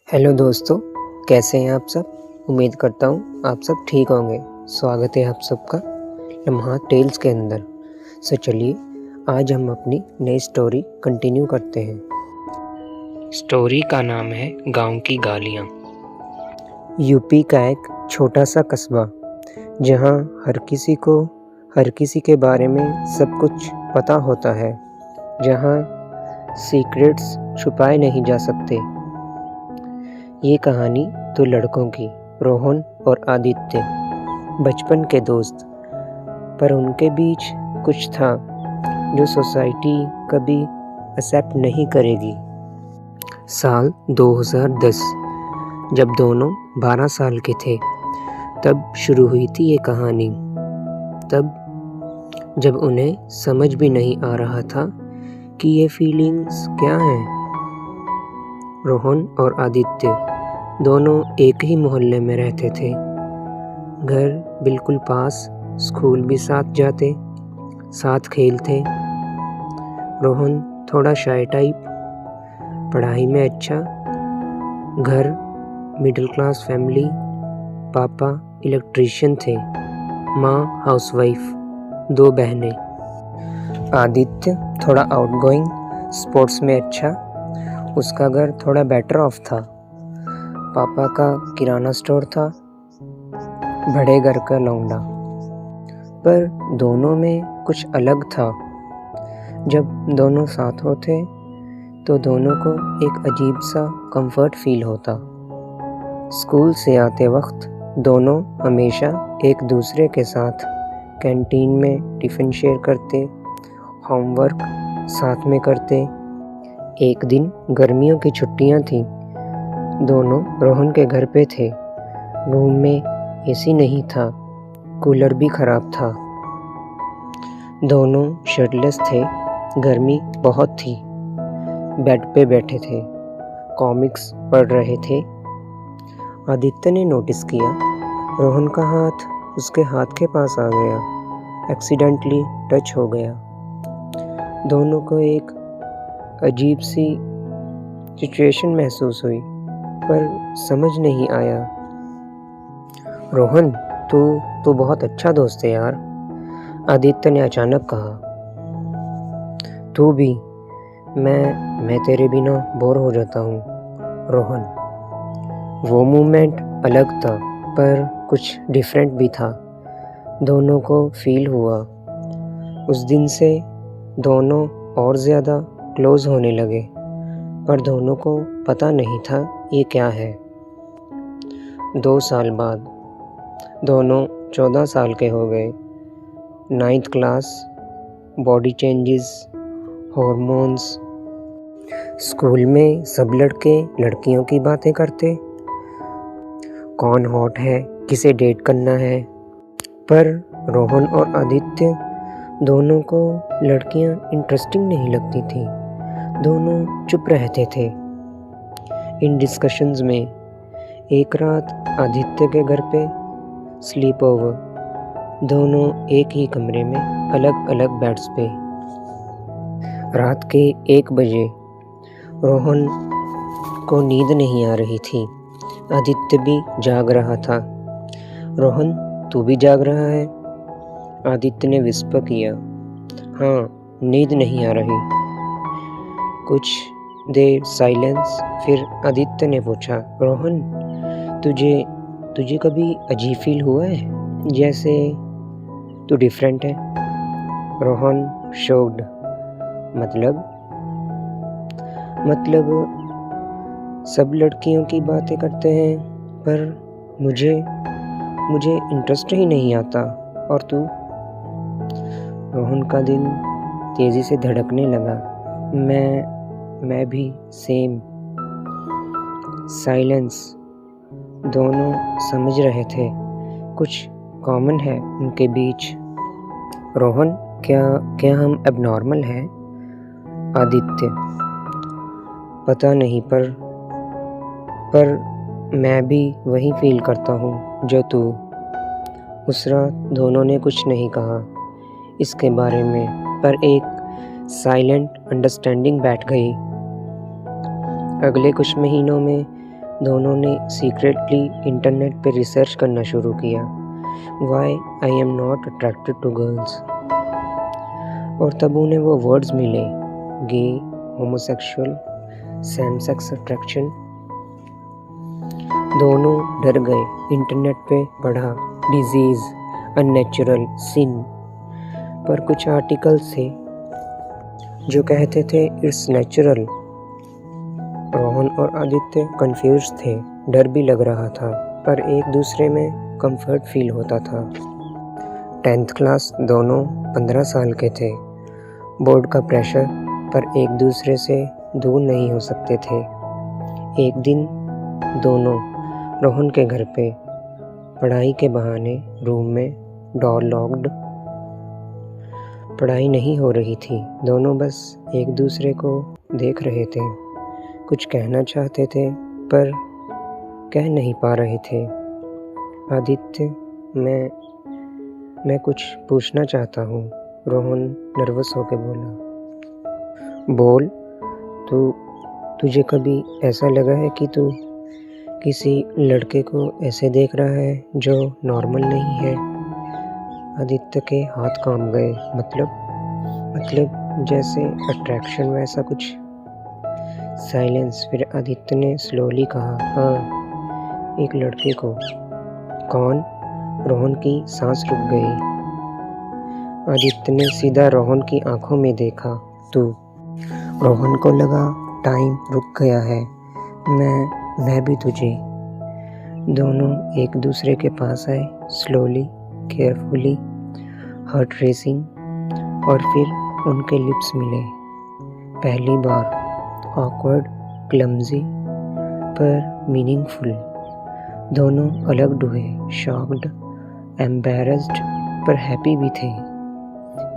Hello दोस्तों, कैसे हैं आप सब। उम्मीद करता हूँ आप सब ठीक होंगे। स्वागत है आप सबका लम्हा टेल्स के अंदर। चलिए आज हम अपनी नई स्टोरी कंटिन्यू करते हैं। स्टोरी का नाम है गांव की गालियाँ। यूपी का एक छोटा सा कस्बा जहाँ हर किसी के बारे में सब कुछ पता होता है, जहाँ सीक्रेट्स छुपाए नहीं जा सकते। ये कहानी तो लड़कों की, रोहन और आदित्य बचपन के दोस्त, पर उनके बीच कुछ था जो सोसाइटी कभी एक्सेप्ट नहीं करेगी। साल 2010, जब दोनों 12 साल के थे, तब शुरू हुई थी ये कहानी। तब जब उन्हें समझ भी नहीं आ रहा था कि ये फीलिंग्स क्या हैं। रोहन और आदित्य दोनों एक ही मोहल्ले में रहते थे, घर बिल्कुल पास, स्कूल भी साथ जाते, साथ खेलते। रोहन थोड़ा शाय टाइप, पढ़ाई में अच्छा, घर मिडिल क्लास फैमिली, पापा इलेक्ट्रीशियन थे, माँ हाउसवाइफ, 2 बहनें। आदित्य थोड़ा आउटगोइंग, स्पोर्ट्स में अच्छा, उसका घर थोड़ा बेटर ऑफ था। पापा का किराना स्टोर था, बड़े घर का लौंडा। पर दोनों में कुछ अलग था। जब दोनों साथ होते तो दोनों को एक अजीब सा कंफर्ट फील होता। स्कूल से आते वक्त दोनों हमेशा एक दूसरे के साथ कैंटीन में टिफ़िन शेयर करते, होमवर्क साथ में करते। एक दिन गर्मियों की छुट्टियां थीं, दोनों रोहन के घर पे थे। रूम में एसी नहीं था, कूलर भी खराब था। दोनों शर्टलेस थे, गर्मी बहुत थी। बेड पे बैठे थे, कॉमिक्स पढ़ रहे थे। आदित्य ने नोटिस किया रोहन का हाथ उसके हाथ के पास आ गया, एक्सीडेंटली टच हो गया। दोनों को एक अजीब सी सिचुएशन महसूस हुई, पर समझ नहीं आया। रोहन, तू बहुत अच्छा दोस्त है यार, आदित्य ने अचानक कहा। तू भी, मैं तेरे बिना बोर हो जाता हूँ, रोहन। वो मोमेंट अलग था, पर कुछ डिफरेंट भी था। दोनों को फील हुआ। उस दिन से दोनों और ज़्यादा क्लोज होने लगे, पर दोनों को पता नहीं था ये क्या है। 2 साल बाद दोनों 14 साल के हो गए। 9th class, body changes, hormones. School में सब लड़के लड़कियों की बातें करते, कौन हॉट है, किसे डेट करना है। पर रोहन और आदित्य दोनों को लड़कियां इंटरेस्टिंग नहीं लगती थी। दोनों चुप रहते थे। इन डिस्कशंस में एक रात आदित्य के घर पे स्लीप ओवर, दोनों एक ही कमरे में, अलग अलग बेड्स पे। रात के 1 बजे रोहन को नींद नहीं आ रही थी, आदित्य भी जाग रहा था। रोहन, तू भी जाग रहा है? आदित्य ने विस्पर किया। हाँ, नींद नहीं आ रही। कुछ देर साइलेंस, फिर आदित्य ने पूछा, रोहन, तुझे कभी अजीब फील हुआ है, जैसे तू डिफरेंट है? रोहन शॉक्ड। मतलब सब लड़कियों की बातें करते हैं, पर मुझे इंटरेस्ट ही नहीं आता। और तू? रोहन का दिल तेजी से धड़कने लगा। मैं भी सेम। साइलेंस। दोनों समझ रहे थे कुछ कॉमन है उनके बीच। रोहन, क्या हम एबनॉर्मल हैं? आदित्य, पता नहीं, पर मैं भी वही फील करता हूँ जो तू। उस रात दोनों ने कुछ नहीं कहा इसके बारे में, पर एक साइलेंट अंडरस्टैंडिंग बैठ गई। अगले कुछ महीनों में दोनों ने सीक्रेटली इंटरनेट पे रिसर्च करना शुरू किया, why I am not attracted to girls. और तब उन्हें वो वर्ड्स मिले, gay, homosexual, same sex attraction. दोनों डर गए। इंटरनेट पे पढ़ा डिजीज, अननेचुरल, सिन, पर कुछ आर्टिकल्स थे जो कहते थे इट्स नेचुरल। रोहन और आदित्य कंफ्यूज थे, डर भी लग रहा था, पर एक दूसरे में कंफर्ट फील होता था। 10th क्लास, दोनों 15 साल के थे, बोर्ड का प्रेशर, पर एक दूसरे से दूर नहीं हो सकते थे। एक दिन दोनों रोहन के घर पे पढ़ाई के बहाने रूम में डोर लॉक्ड। पढ़ाई नहीं हो रही थी, दोनों बस एक दूसरे को देख रहे थे, कुछ कहना चाहते थे पर कह नहीं पा रहे थे। आदित्य, मैं कुछ पूछना चाहता हूँ, रोहन नर्वस होकर बोला। बोल। तुझे कभी ऐसा लगा है कि तू किसी लड़के को ऐसे देख रहा है जो नॉर्मल नहीं है? आदित्य के हाथ कांप गए। मतलब जैसे अट्रैक्शन वैसा कुछ? साइलेंस। फिर आदित्य ने स्लोली कहा, हाँ, एक लड़के को। कौन? रोहन की सांस रुक गई। आदित्य ने सीधा रोहन की आंखों में देखा। तू? रोहन को लगा टाइम रुक गया है। मैं भी तुझे। दोनों एक दूसरे के पास आए, स्लोली, केयरफुली, हार्ट रेसिंग, और फिर उनके लिप्स मिले। पहली बार, ऑकवर्ड, क्लमजी, पर मीनिंगफुल। दोनों अलग हुए, शॉक्ड, एम्बैरेस्ड, पर हैप्पी भी थे।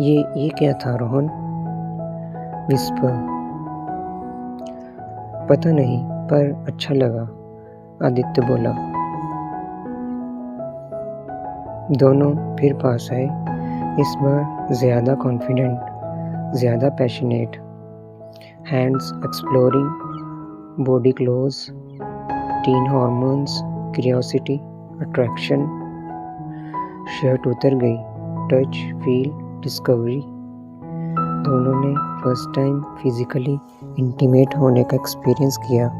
ये क्या था रोहन? विस्पर। पता नहीं, पर अच्छा लगा, आदित्य बोला। दोनों फिर पास आए, इस बार ज़्यादा कॉन्फिडेंट, ज़्यादा passionate. Hands exploring, body close, tin hormones, curiosity, attraction. Shirt उतर गई, टच, फील, डिस्कवरी। दोनों ने फर्स्ट टाइम फिजिकली इंटीमेट होने का एक्सपीरियंस किया।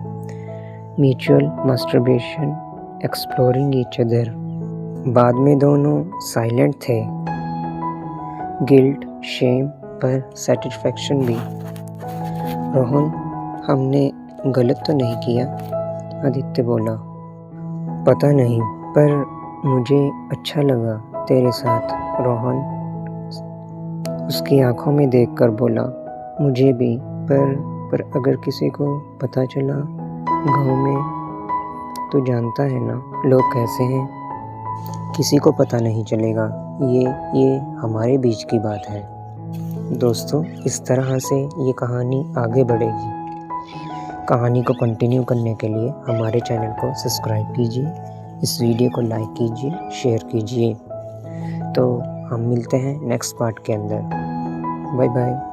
Mutual masturbation, exploring each other. बाद में दोनों साइलेंट थे, गिल्ट, शेम, पर सेटिस्फैक्शन भी। रोहन, हमने गलत तो नहीं किया? आदित्य बोला। पता नहीं, पर मुझे अच्छा लगा तेरे साथ, रोहन उसकी आंखों में देखकर बोला। मुझे भी, पर अगर किसी को पता चला गांव में, तो जानता है ना लोग कैसे हैं। किसी को पता नहीं चलेगा, ये हमारे बीच की बात है। दोस्तों, इस तरह से ये कहानी आगे बढ़ेगी। कहानी को कंटिन्यू करने के लिए हमारे चैनल को सब्सक्राइब कीजिए, इस वीडियो को लाइक कीजिए, शेयर कीजिए। तो हम मिलते हैं नेक्स्ट पार्ट के अंदर। Bye bye.